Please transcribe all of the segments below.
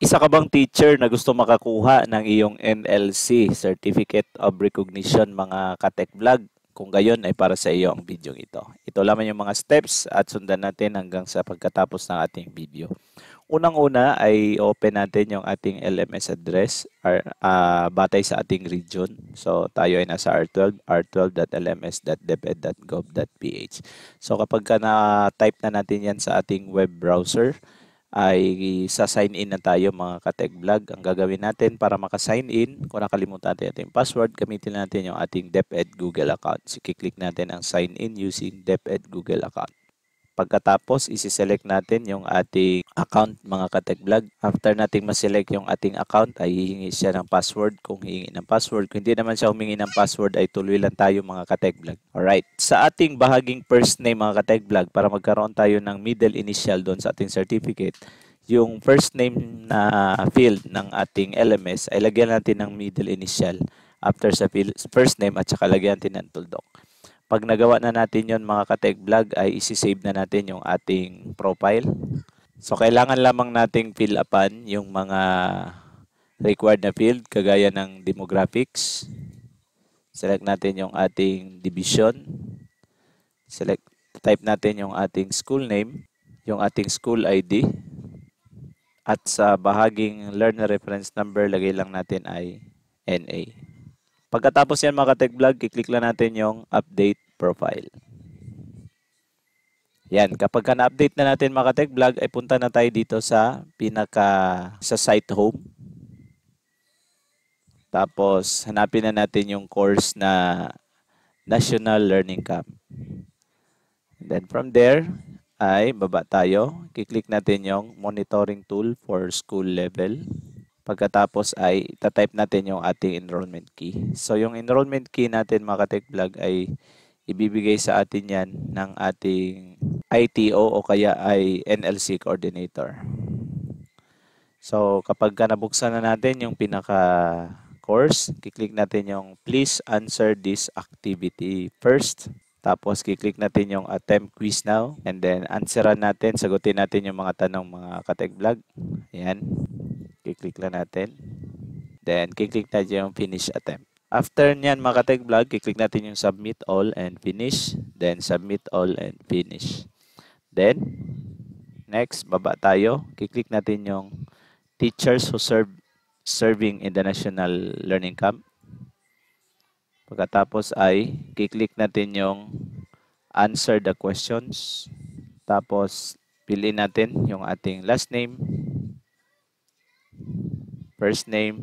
Isa ka bang teacher na gusto makakuha ng iyong NLC, Certificate of Recognition, mga Katek Vlog? Kung gayon ay para sa iyo ang video ito. Ito lamang yung mga steps at sundan natin hanggang sa pagkatapos ng ating video. Unang-una ay open natin yung ating LMS address batay sa ating region. So tayo ay nasa R12, r12.lms.deped.gov.ph. So kapag na-type na natin yan sa ating web browser, ay sa-sign in na tayo mga Kateg Vlog. Ang gagawin natin para maka-sign in, kung nakalimutan natin ating password, gamitin natin yung ating DepEd Google account. So, i-click natin ang sign in using DepEd Google account. Pagkatapos, isi-select natin yung ating account mga Kateg Vlog. After nating ma-select yung ating account, ay hihingi siya ng password kung hihingi ng password. Kung hindi naman siya humingi ng password, ay tuloy lang tayo mga Kateg Vlog. Alright, sa ating bahaging first name mga Kateg Vlog, para magkaroon tayo ng middle initial doon sa ating certificate, yung first name na field ng ating LMS ay lagyan natin ng middle initial after sa first name at saka lagyan natin ng tuldok. Pag nagawa na natin yon mga Kateg Vlog, ay isi-save na natin yung ating profile. So, kailangan lamang nating fill upan yung mga required na field kagaya ng demographics. Select natin yung ating division. Type natin yung ating school name, yung ating school ID. At sa bahaging learner reference number, lagay lang natin ay NA. Pagkatapos yan mga Kateg Vlog, i-click lang natin yung update profile. Yan, kapag na-update na natin mga Kateg Vlog, ay punta na tayo dito sa sa site home. Tapos hanapin na natin yung course na National Learning Camp. And then from there ay baba tayo, i-click natin yung monitoring tool for school level. Pagkatapos ay itatype natin yung ating enrollment key. So yung enrollment key natin mga Kateg Vlog ay ibibigay sa atin yan ng ating ITO o kaya ay NLC coordinator. So kapag nabuksan na natin yung pinaka-course, kiklik natin yung please answer this activity first. Tapos kiklik natin yung attempt quiz now and then answeran natin, sagutin natin yung mga tanong mga Kateg Vlog. Ayan. Kiklik lang natin. Then, kiklik natin yung finish attempt. After nyan mga Kateg Vlog, kiklik natin yung submit all and finish. Then, submit all and finish. Then, next, baba tayo. Kiklik natin yung teachers who serving in the National Learning Camp. Pagkatapos ay, kiklik natin yung answer the questions. Tapos, piliin natin yung ating last name, first name,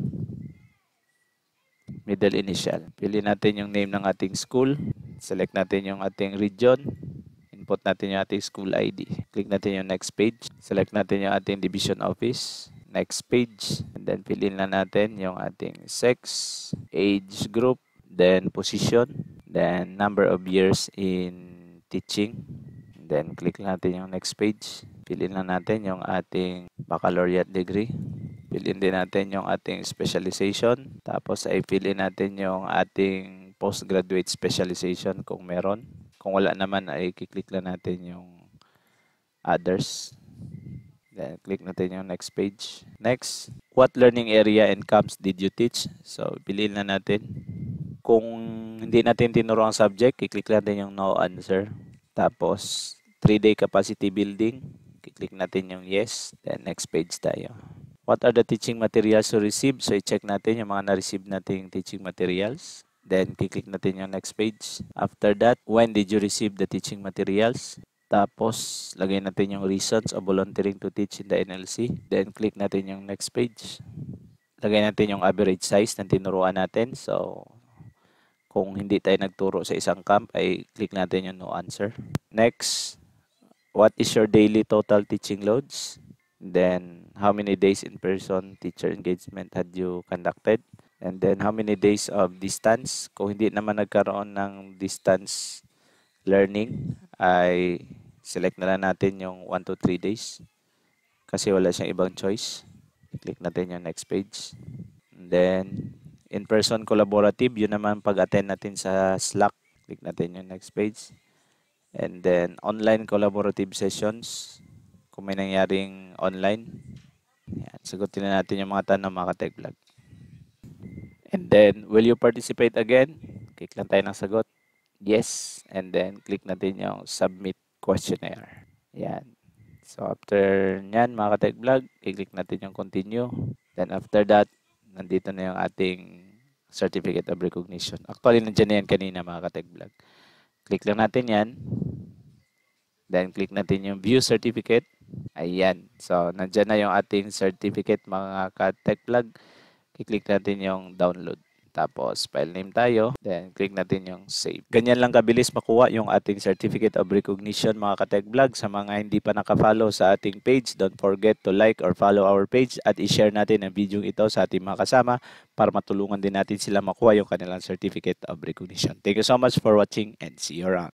middle initial. Pili natin yung name ng ating school. Select natin yung ating region. Input natin yung ating school ID. Click natin yung next page. Select natin yung ating division office. Next page. And then piliin na natin yung ating sex, age group, then position, then number of years in teaching. And then click natin yung next page. Piliin na natin yung ating baccalaureate degree. Piliin din natin yung ating specialization. Tapos ay piliin natin yung ating postgraduate specialization kung meron. Kung wala naman ay kiklik lang natin yung others. Then click natin yung next page. Next, what learning area and camps did you teach? So piliin na natin. Kung hindi natin tinuro ang subject, kiklik natin yung no answer. Tapos 3-day capacity building. Kiklik natin yung yes. Then next page tayo. What are the teaching materials you received? So, i-check natin yung mga na-receive nating teaching materials. Then, kiklik natin yung next page. After that, when did you receive the teaching materials? Tapos, lagay natin yung reasons of volunteering to teach in the NLC. Then, click natin yung next page. Lagay natin yung average size ng tinuruan natin. So, kung hindi tayo nagturo sa isang camp, ay click natin yung no answer. Next, what is your daily total teaching loads? Then, how many days in person teacher engagement had you conducted? And then, how many days of distance? Kung hindi naman nagkaroon ng distance learning, ay select na lang natin yung 1 to 3 days. Kasi wala siyang ibang choice. Click natin yung next page. And then, in-person collaborative, yun naman pag-attend natin sa Slack. Click natin yung next page. And then, online collaborative sessions. Kung may nangyaring online. Yan. Sagutin na natin yung mga tanong mga ka-tech vlog. And then, will you participate again? Click lang tayo ng sagot. Yes. And then, click natin yung submit questionnaire. Yan. So, after nyan, mga ka-tech vlog, i-click natin yung continue. Then, after that, nandito na yung ating certificate of recognition. Actually, nandiyan na yan kanina, mga ka-tech vlog. Click lang natin yan. Then, click natin yung view certificate. Ayan. So, nandiyan na yung ating certificate, mga ka-tech vlog. I-click natin yung download. Tapos, file name tayo. Then, click natin yung save. Ganyan lang kabilis makuha yung ating certificate of recognition, mga ka-tech vlog. Sa mga hindi pa nakafollow sa ating page, don't forget to like or follow our page at i-share natin ang video ito sa ating mga kasama para matulungan din natin sila makuha yung kanilang certificate of recognition. Thank you so much for watching and see you around.